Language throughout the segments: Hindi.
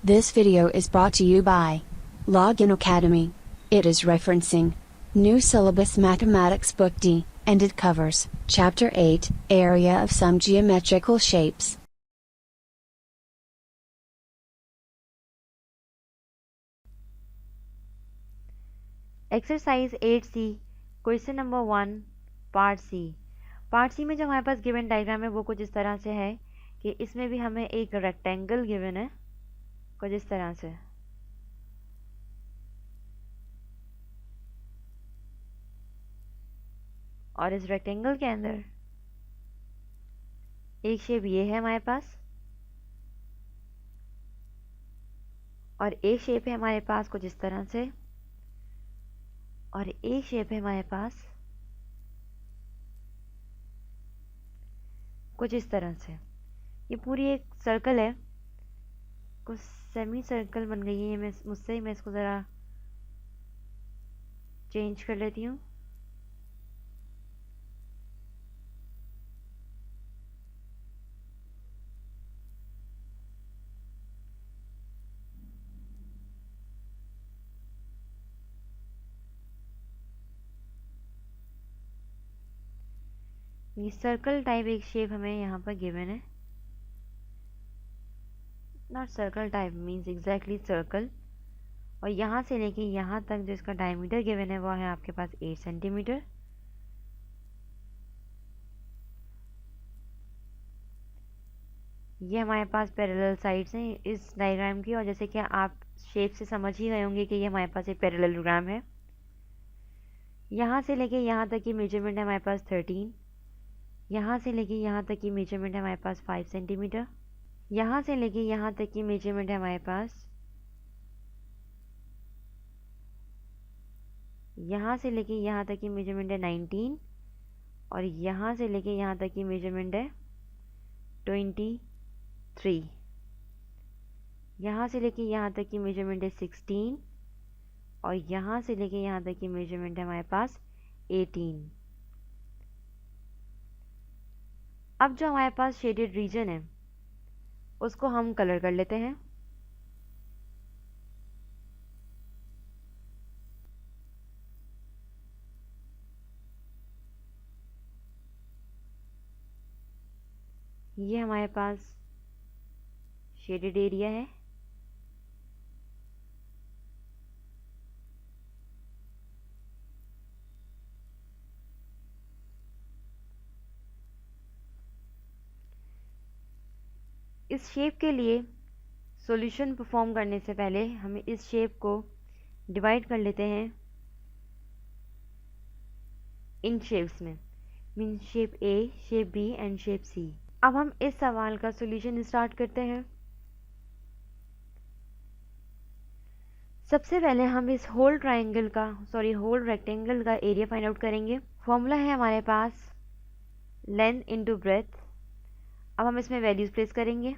This video is brought to you by Login Academy. It is referencing New Syllabus Mathematics Book D, and it covers Chapter 8, Area of some Geometrical Shapes. Exercise 8C question number 1 part C. Part C में जो हमारे पास गिवन डायग्राम है वो कुछ इस तरह से है कि इसमें भी हमें एक रेक्टेंगल गिवन है कुछ इस तरह से। और इस रेक्टेंगल के अंदर एक शेप ये है हमारे पास और एक शेप है हमारे पास कुछ इस तरह से और एक शेप है हमारे पास कुछ इस तरह से। ये पूरी एक सर्कल है, कुछ सेमी सर्कल बन गई है। ये मैं इसको ज़रा चेंज कर लेती हूँ। ये सर्कल टाइप एक शेप हमें यहाँ पर गिवन है। Not circle type means exactly circle. और यहाँ से लेके यहाँ तक जो इसका डायमीटर गिवन है वो है आपके पास 8 सेंटीमीटर। ये हमारे पास पैरेलल साइड्स हैं इस डायग्राम की। और जैसे कि आप शेप से समझ ही गए होंगे कि ये हमारे पास एक पैरेललोग्राम है। यहाँ से लेके यहाँ तक की मेजरमेंट है हमारे पास 13। यहाँ से लेके यहाँ तक की मेजरमेंट है हमारे पास 5 सेंटीमीटर। यहाँ से लेके यहाँ तक की मेजरमेंट है हमारे पास, यहाँ से लेके यहाँ तक की मेजरमेंट है 19 और यहाँ से लेके यहाँ तक की मेजरमेंट है 23। यहाँ से लेके यहाँ तक की मेजरमेंट है 16 और यहाँ से लेके यहाँ तक की मेजरमेंट है हमारे पास 18। अब जो हमारे पास शेडेड रीजन है उसको हम कलर कर लेते हैं। ये हमारे पास शेडेड एरिया है। इस शेप के लिए सॉल्यूशन परफॉर्म करने से पहले हमें इस शेप को डिवाइड कर लेते हैं इन शेप्स में, mean shape A, shape B and shape C. अब हम इस सवाल का सॉल्यूशन स्टार्ट करते हैं। सबसे पहले हम इस होल रेक्टेंगल का एरिया फाइंड आउट करेंगे। फॉर्मूला है हमारे पास लेंथ इनटू ब्रेथ। अब हम इसमें वैल्यूज प्लेस करेंगे।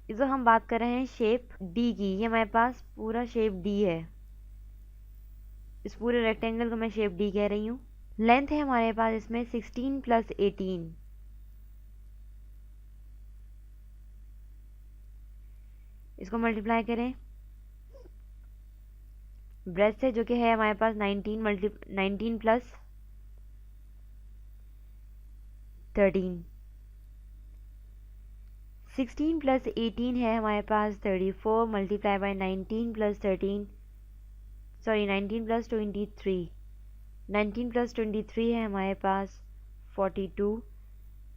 जो हम बात कर रहे हैं शेप डी की, ये हमारे पास पूरा शेप डी है। इस पूरे रेक्टेंगल को मैं शेप डी कह रही हूँ। लेंथ है हमारे पास इसमें 16 प्लस 18। इसको मल्टीप्लाई करें ब्रेथ से, जो कि है हमारे पास 19 प्लस 13। 16 प्लस 18 है हमारे पास 34 multiply by 19 plus 13, sorry 19 plus 23। 19 plus 23 है हमारे पास 42।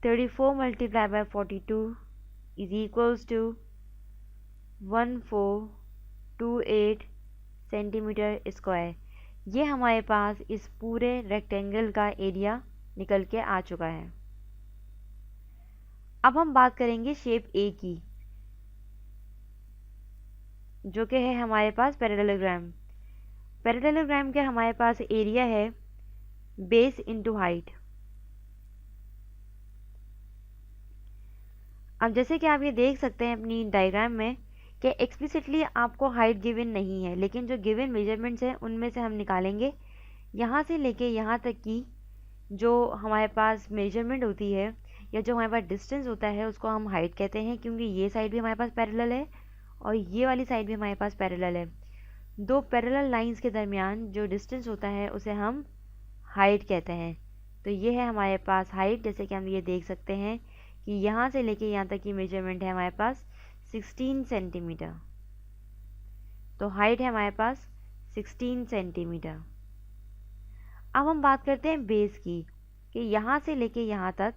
34 multiply by 42 is equals to 1428 centimetre square. ये हमारे पास इस पूरे रेक्टेंगल का एरिया निकल के आ चुका है। अब हम बात करेंगे शेप ए की, जो कि है हमारे पास पैरेललोग्राम। पैरेललोग्राम के हमारे पास एरिया है बेस इनटू हाइट। अब जैसे कि आप ये देख सकते हैं अपनी डायग्राम में कि एक्सप्लिसिटली आपको हाइट गिवन नहीं है, लेकिन जो गिवन मेजरमेंट्स हैं उनमें से हम निकालेंगे। यहाँ से लेके यहाँ तक की जो हमारे पास मेजरमेंट होती है या जो हमारे पास डिस्टेंस होता है उसको हम हाइट कहते हैं, क्योंकि ये साइड भी हमारे पास पैरेलल है और ये वाली साइड भी हमारे पास पैरेलल है। दो पैरेलल लाइंस के दरमियान जो डिस्टेंस होता है उसे हम हाइट कहते हैं। तो ये है हमारे पास हाइट। जैसे कि हम ये देख सकते हैं कि यहाँ से लेके यहाँ तक की मेजरमेंट है हमारे पास 16 सेंटीमीटर। तो हाइट है हमारे पास 16 सेंटीमीटर। अब हम बात करते हैं बेस की, कि यहाँ से लेके यहाँ तक,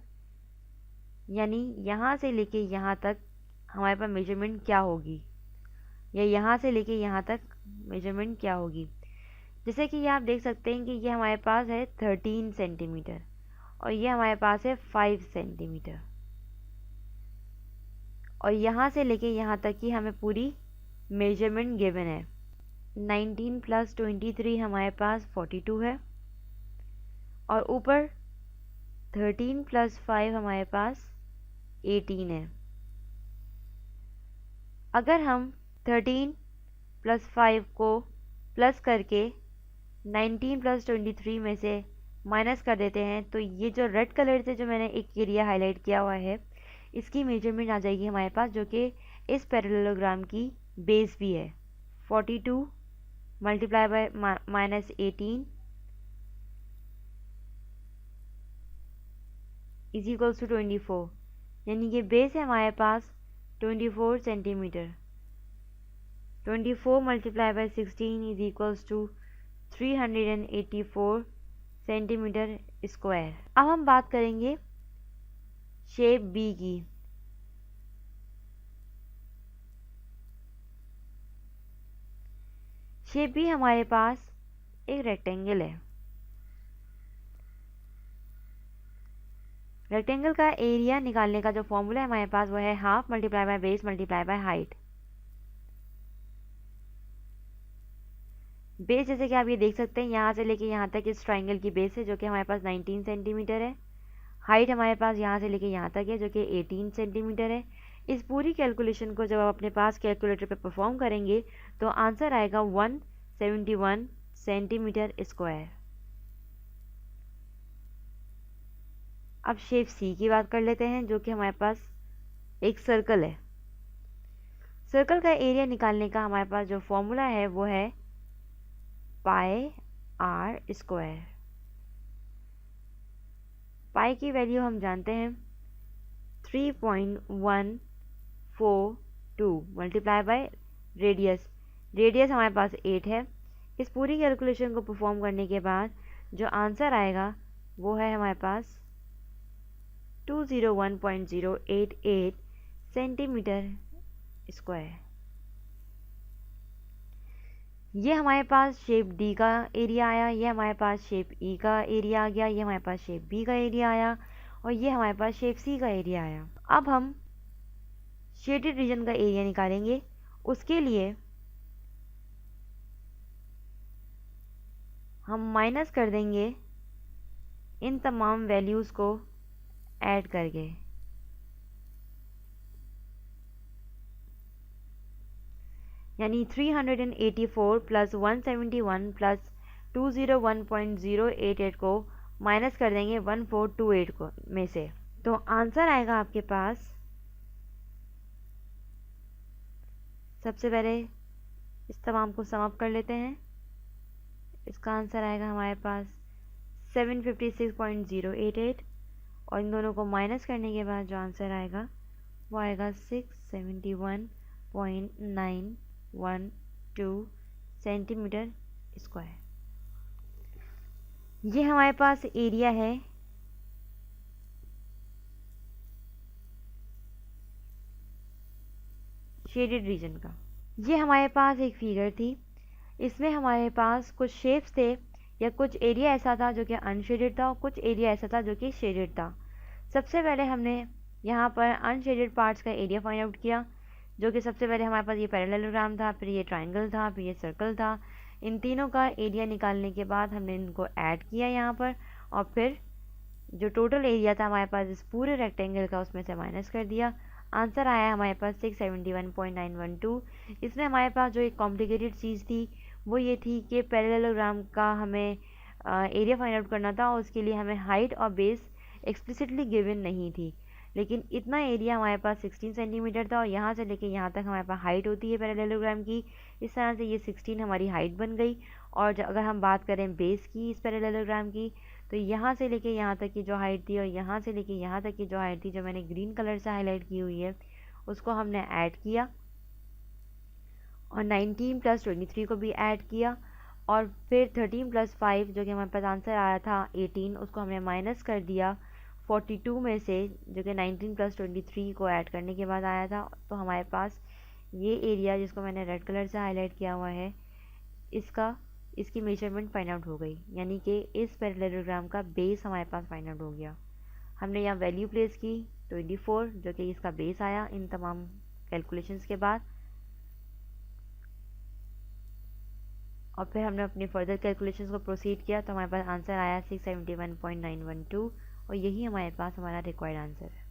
यानी यहाँ से लेके यहाँ तक हमारे पास मेजरमेंट क्या होगी, या यहाँ से लेके यहाँ तक मेजरमेंट क्या होगी। जैसे कि ये आप देख सकते हैं कि ये हमारे पास है 13 सेंटीमीटर और ये हमारे पास है 5 सेंटीमीटर, और यहाँ से लेके यहाँ तक की हमें पूरी मेजरमेंट गिवन है। 19 + 23 हमारे पास 42 है, और ऊपर 13 + 5 हमारे पास 18 है। अगर हम 13 + 5 को प्लस करके 19 + 23 में से माइनस कर देते हैं, तो ये जो रेड कलर से जो मैंने एक एरिया हाईलाइट किया हुआ है, इसकी मेजरमेंट आ जाएगी हमारे पास, जो कि इस पैरेललोग्राम की बेस भी है। 42 multiply by -18 is equals to 24, यानी कि बेस है हमारे पास 24 centimetre. 24 multiply by 16 is equals to 384 centimetre square. अब हम बात करेंगे शेप बी की। शेप बी हमारे पास एक रेक्टेंगल है। रेक्टेंगल का एरिया निकालने का जो फॉर्मूला है हमारे पास वो है half multiply by base multiply by height. Base जैसे कि आप ये देख सकते हैं, यहाँ से लेके यहाँ तक इस ट्राइंगल की बेस है जो कि हमारे पास 19 सेंटीमीटर है। हाइट हमारे पास यहाँ से लेके यहाँ तक है जो कि 18 सेंटीमीटर है। इस पूरी कैलकुलेशन को जब आप अपने पास कैलकुलेटर पे परफॉर्म करेंगे तो आंसर आएगा 171 सेंटीमीटर स्क्वायर। अब शेप सी की बात कर लेते हैं, जो कि हमारे पास एक सर्कल है। सर्कल का एरिया निकालने का हमारे पास जो फॉर्मूला है वो है πr²। पाई की वैल्यू हम जानते हैं 3.142 मल्टीप्लाई बाय रेडियस। रेडियस हमारे पास 8 है। इस पूरी कैलकुलेशन को परफॉर्म करने के बाद जो आंसर आएगा वो है हमारे पास 201.088 सेंटीमीटर स्क्वायर। ये हमारे पास शेप डी का एरिया आया, ये हमारे पास शेप ई का एरिया आ गया, ये हमारे पास शेप बी का एरिया आया, और ये हमारे पास शेप सी का एरिया आया। अब हम शेडेड रीजन का एरिया निकालेंगे। उसके लिए हम माइनस कर देंगे इन तमाम वैल्यूज़ को ऐड करके। यानी 384 + 171 + 201.088 को माइनस कर देंगे 1428 को में से, तो आंसर आएगा आपके पास। सबसे पहले इस तमाम को सम अप कर लेते हैं। इसका आंसर आएगा हमारे पास 756.088, और इन दोनों को माइनस करने के बाद जो आंसर आएगा वो आएगा 671.912 सेंटीमीटर स्क्वायर। ये हमारे पास एरिया है शेडेड रीजन का। ये हमारे पास एक फिगर थी, इसमें हमारे पास कुछ शेप्स थे, या कुछ एरिया ऐसा था जो कि अनशेडेड था और कुछ एरिया ऐसा था जो कि शेडेड था। सबसे पहले हमने यहाँ पर अनशेडेड पार्ट्स का एरिया फाइंड आउट किया, जो कि सबसे पहले हमारे पास ये पैरेललोग्राम था, फिर ये ट्राइंगल था, फिर ये सर्कल था। इन तीनों का एरिया निकालने के बाद हमने इनको ऐड किया यहाँ पर, और फिर जो टोटल एरिया था हमारे पास इस पूरे रेक्टेंगल का उसमें से माइनस कर दिया। आंसर आया हमारे पास 671.912। इसमें हमारे पास जो एक कॉम्प्लिकेटेड चीज़ थी वो ये थी कि पैरेललोग्राम का हमें एरिया फाइंड आउट करना था, और उसके लिए हमें हाइट और बेस एक्सप्लिसिटली गिवन नहीं थी। लेकिन इतना एरिया हमारे पास 16 सेंटीमीटर था और यहाँ से लेके यहाँ तक हमारे पास हाइट होती है पैरेललोग्राम की। इस तरह से ये 16 हमारी हाइट बन गई। और अगर हम बात करें बेस की इस पैरेललोग्राम की, तो यहाँ से लेके यहाँ तक की जो हाइट थी और यहाँ से लेके यहाँ तक की जो हाइट थी, जो मैंने ग्रीन कलर से हाईलाइट की हुई है, उसको हमने ऐड किया और 19 + 23 को भी ऐड किया। और फिर 13 + 5 जो कि हमारे पास आंसर आया था 18, उसको हमने माइनस कर दिया 42 में से, जो कि 19 + 23 को ऐड करने के बाद आया था। तो हमारे पास ये एरिया जिसको मैंने रेड कलर से हाईलाइट किया हुआ है, इसकी मेजरमेंट फाइंड आउट हो गई, यानी कि इस पैरेललोग्राम का बेस हमारे पास फाइंड आउट हो गया। हमने यहाँ वैल्यू प्लेस की 24, जो कि इसका बेस आया इन तमाम कैलकुलेशंस के बाद। और फिर हमने अपनी फर्दर कैलकुलेशंस को प्रोसीड किया, तो हमारे पास आंसर आया 671.912 और यही हमारे पास हमारा रिक्वायर्ड आंसर है।